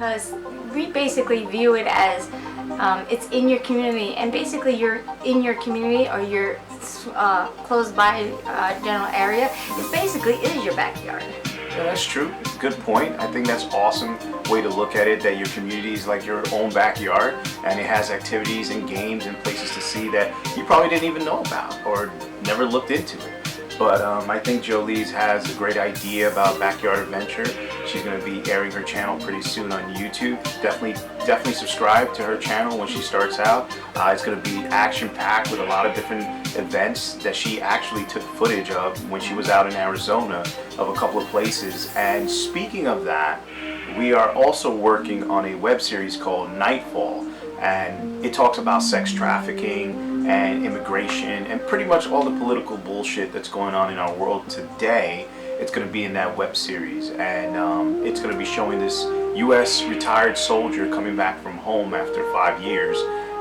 because we basically view it as it's in your community, and basically you're in your community or you're close by general area. It basically is your backyard. Yeah, that's true. Good point. I think that's awesome way to look at it, that your community is like your own backyard and it has activities and games and places to see that you probably didn't even know about or never looked into it. But I think Joelly's has a great idea about Backyard Adventure. She's going to be airing her channel pretty soon on YouTube. Definitely subscribe to her channel when she starts out. It's going to be action-packed with a lot of different events that she actually took footage of when she was out in Arizona of a couple of places. And speaking of that, we are also working on a web series called Nightfall. And it talks about sex trafficking and immigration and pretty much all the political bullshit that's going on in our world today. It's going to be in that web series, and it's going to be showing this U.S. retired soldier coming back from home after 5 years,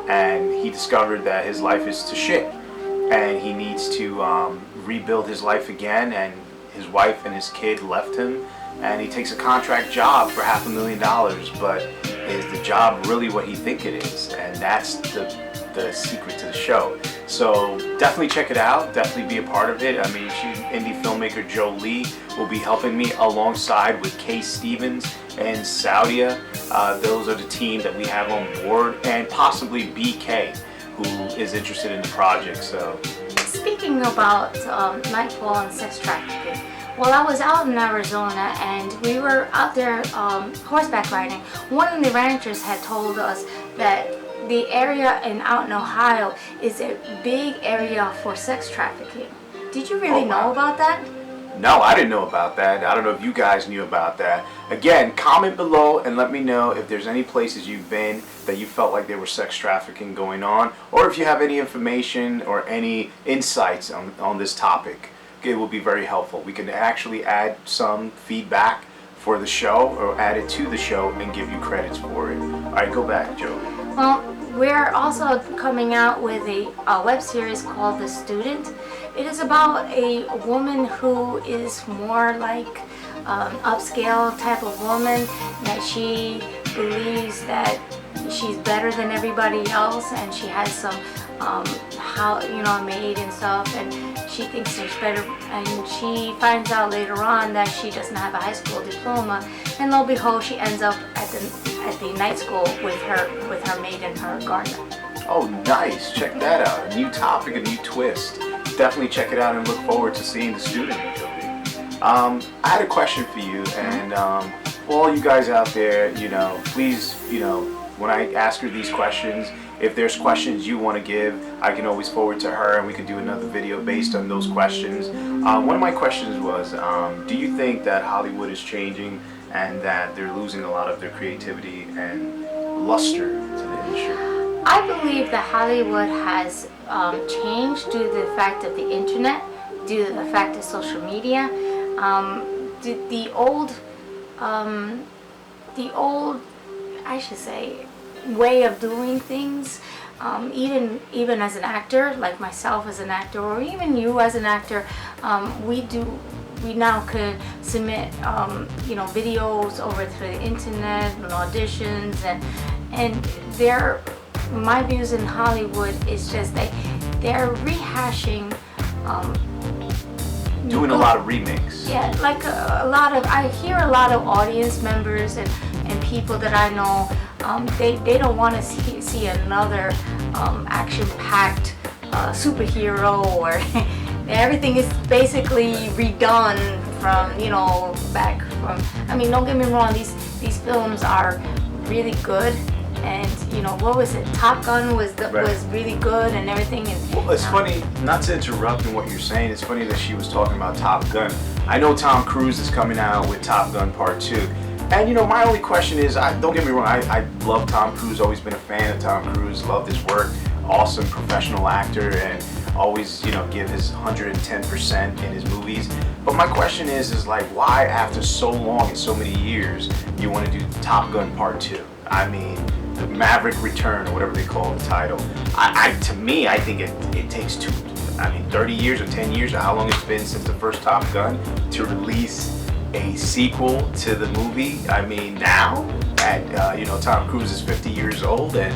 and he discovered that his life is to shit and he needs to rebuild his life again, and his wife and his kid left him, and he takes a contract job for $500,000, but is the job really what he thinks it is? And that's the secret to the show. So definitely check it out, definitely be a part of it. I mean, indie filmmaker Joelly will be helping me alongside with Kay Stevens and Saudia. Those are the team that we have on board, and possibly BK, who is interested in the project. So speaking about Nightfall and sex trafficking, well, I was out in Arizona and we were out there horseback riding. One of the ranchers had told us that the area out in Ohio is a big area for sex trafficking. Did you really know about that? No, I didn't know about that. I don't know if you guys knew about that. Again, comment below and let me know if there's any places you've been that you felt like there was sex trafficking going on, or if you have any information or any insights on this topic. It will be very helpful. We can actually add some feedback for the show or add it to the show and give you credits for it. All right, go back, Joe. Well, we're also coming out with a web series called The Student. It is about a woman who is more like upscale type of woman, that she believes that she's better than everybody else, and she has some maid and stuff, and she thinks she's better, and she finds out later on that she doesn't have a high school diploma, and lo and behold, she ends up at the night school with her maid and her gardener. Oh, nice. Check that out. A new topic, a new twist. Definitely check it out and look forward to seeing The Student. I had a question for you, and for all you guys out there, please, when I ask her these questions, if there's questions you want to give, I can always forward to her and we can do another video based on those questions. One of my questions was, do you think that Hollywood is changing and that they're losing a lot of their creativity and luster to the industry? I believe that Hollywood has changed due to the fact of the internet, due to the fact of social media. The old, I should say, way of doing things, even as an actor, like myself as an actor, or even you as an actor, we now could submit videos over through the internet and auditions, and my views in Hollywood is just they're rehashing, doing a lot of remakes. Yeah, like I hear a lot of audience members and people that I know, they don't want to see another action-packed superhero, or everything is basically redone from back from. I mean, don't get me wrong, these films are really good, and what was it? Top Gun was really good and everything. And well, it's funny, not to interrupt in what you're saying. It's funny that she was talking about Top Gun. I know Tom Cruise is coming out with Top Gun Part 2. And my only question is, don't get me wrong, I love Tom Cruise, always been a fan of Tom Cruise, loved his work, awesome professional actor, and always, give his 110% in his movies. But my question is like, why after so long and so many years, you want to do Top Gun Part 2? I mean, the Maverick Return, or whatever they call the title. To me, I think it takes 30 years or 10 years, or how long it's been since the first Top Gun, to release a sequel to the movie. I mean, now And Tom Cruise is 50 years old and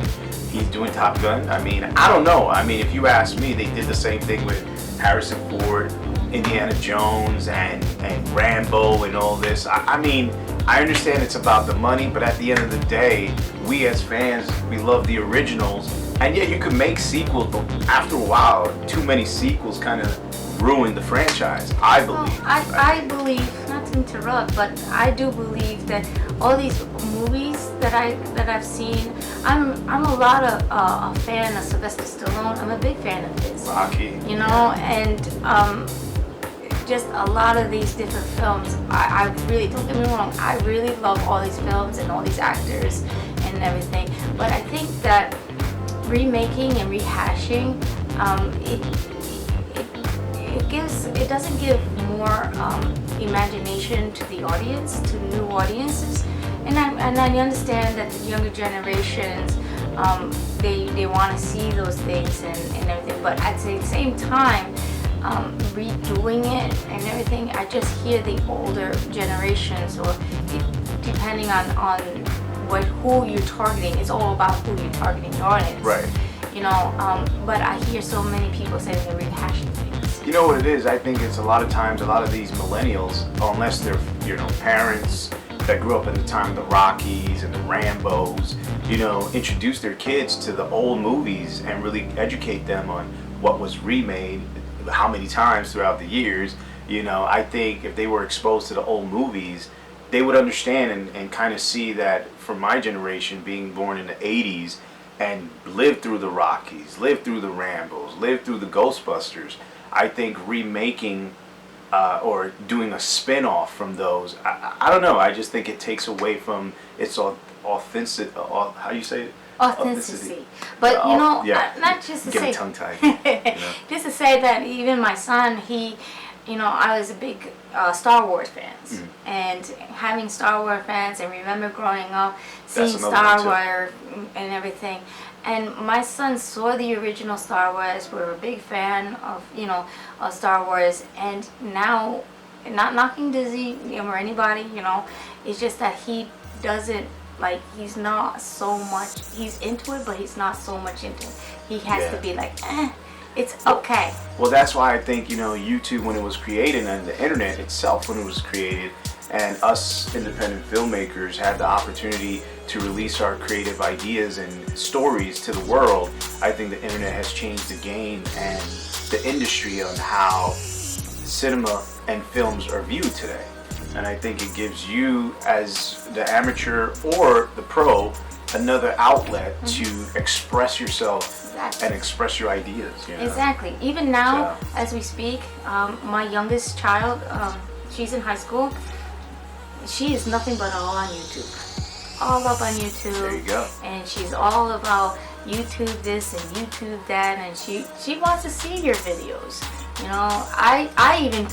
he's doing Top Gun. I mean, I don't know. I mean, if you ask me, they did the same thing with Harrison Ford, Indiana Jones, and Rambo and all this. I mean, I understand it's about the money, but at the end of the day, we as fans, we love the originals. And yeah, you could make sequels, but after a while, too many sequels kind of ruin the franchise, I believe. I believe, not to interrupt, but I do believe that all these movies that I've seen, I'm a lot of a fan of Sylvester Stallone. I'm a big fan of his. Rocky. And just a lot of these different films. I really, don't get me wrong, I really love all these films and all these actors and everything. But I think that remaking and rehashing, it doesn't give more imagination to the audience, to new audiences. And I understand that the younger generations, they want to see those things and everything. But at the same time, redoing it and everything, I just hear the older generations, or depending on who you're targeting, it's all about who you're targeting your audience. Right. But I hear so many people saying they're rehashing things. You know what it is? I think it's a lot of times, a lot of these millennials, unless they're, parents that grew up in the time of the Rockies and the Rambos, introduce their kids to the old movies and really educate them on what was remade, how many times throughout the years. I think if they were exposed to the old movies, they would understand and kind of see that from my generation, being born in the 80s and lived through the Rockies, lived through the Rambos, lived through the Ghostbusters, I think remaking or doing a spin-off from those, I don't know, I just think it takes away from its authenticity. How do you say it? Authenticity. But not just to say, tongue-tied. Just to say that even my son, I was a big Star Wars fans, and having Star Wars fans, and remember growing up seeing Star Wars and everything. And my son saw the original Star Wars. We're a big fan of of Star Wars, and now, not knocking Disney or anybody, it's just that he doesn't. Like, he's not so much, he's into it, but he's not so much into it. He has to be like, it's okay. Well, that's why I think, YouTube, when it was created, and the internet itself when it was created, and us independent filmmakers had the opportunity to release our creative ideas and stories to the world, I think the internet has changed the game and the industry on how cinema and films are viewed today. And I think it gives you, as the amateur or the pro, another outlet to express yourself and express your ideas. Exactly. Even now, as we speak, my youngest child, she's in high school. She is nothing but all on YouTube. All up on YouTube. There you go. And she's all about YouTube this and YouTube that, and she wants to see your videos. I even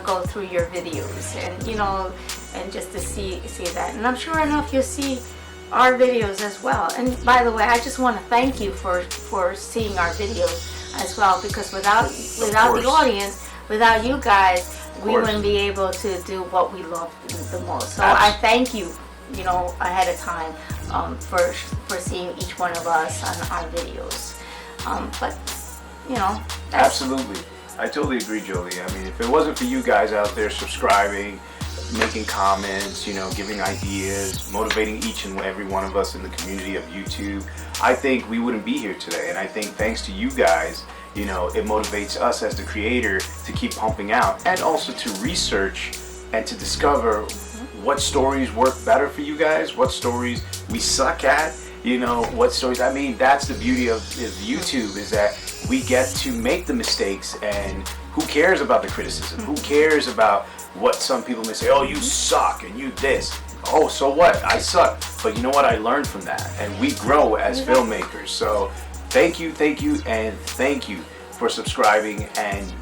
go through your videos, and just to see that. And I'm sure enough you'll see our videos as well. And by the way, I just want to thank you for seeing our videos as well, because without the audience, without you guys, we wouldn't be able to do what we love the most. So I thank you, ahead of time, for seeing each one of us on our videos. Absolutely. I totally agree, Joelly. I mean, if it wasn't for you guys out there subscribing, making comments, giving ideas, motivating each and every one of us in the community of YouTube, I think we wouldn't be here today. And I think thanks to you guys, it motivates us as the creator to keep pumping out, and also to research and to discover what stories work better for you guys, what stories we suck at, what stories. I mean, that's the beauty of YouTube, is that we get to make the mistakes, and who cares about the criticism? Who cares about what some people may say? Oh, you suck, and you this. Oh, so what? I suck. But you know what? I learned from that, and we grow as filmmakers. So thank you, and thank you for subscribing and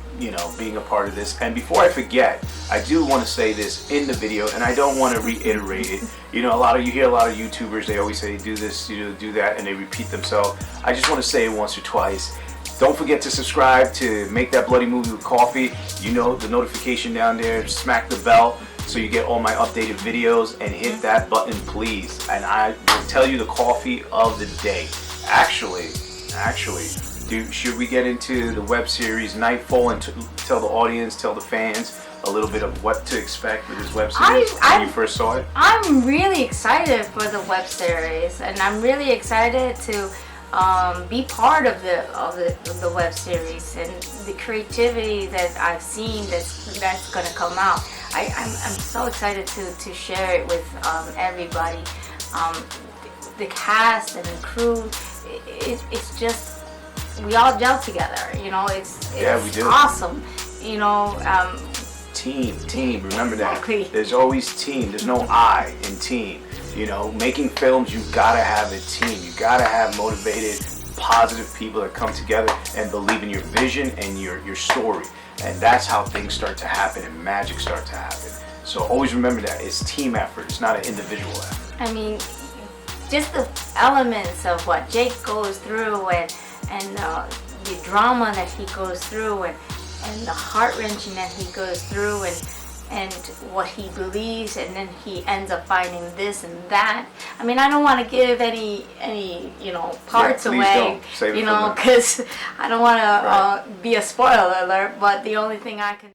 being a part of this. And before I forget, I do want to say this in the video, and I don't want to reiterate it. You hear a lot of YouTubers, they always say do this, do that, and they repeat themselves. I just want to say it once or twice. Don't forget to subscribe to Make That Bloody Movie with Coffee. The notification down there. Smack the bell. so you get all my updated videos, and hit that button, please. And I will tell you the coffee of the day. Actually, should we get into the web series Nightfall and tell the audience, tell the fans a little bit of what to expect with this web series when you first saw it? I'm really excited for the web series, and I'm really excited to be part of the web series and the creativity that I've seen that's going to come out. I'm so excited to share it with everybody. The cast and the crew, it's just, we all gel together, you know. It's we do. Awesome, you know. Team, remember that. Exactly. There's always team. There's no I in team. You know, making films, you gotta have a team. You gotta have motivated, positive people that come together and believe in your vision and your story. And that's how things start to happen and magic start to happen. So always remember that. It's team effort. It's not an individual effort. I mean, just the elements of what Jake goes through and the drama that he goes through and the heart-wrenching that he goes through and what he believes, and then he ends up finding this and that. I mean, I don't want to give any parts away, don't. Save it because I don't want to be a spoiler alert, but the only thing I can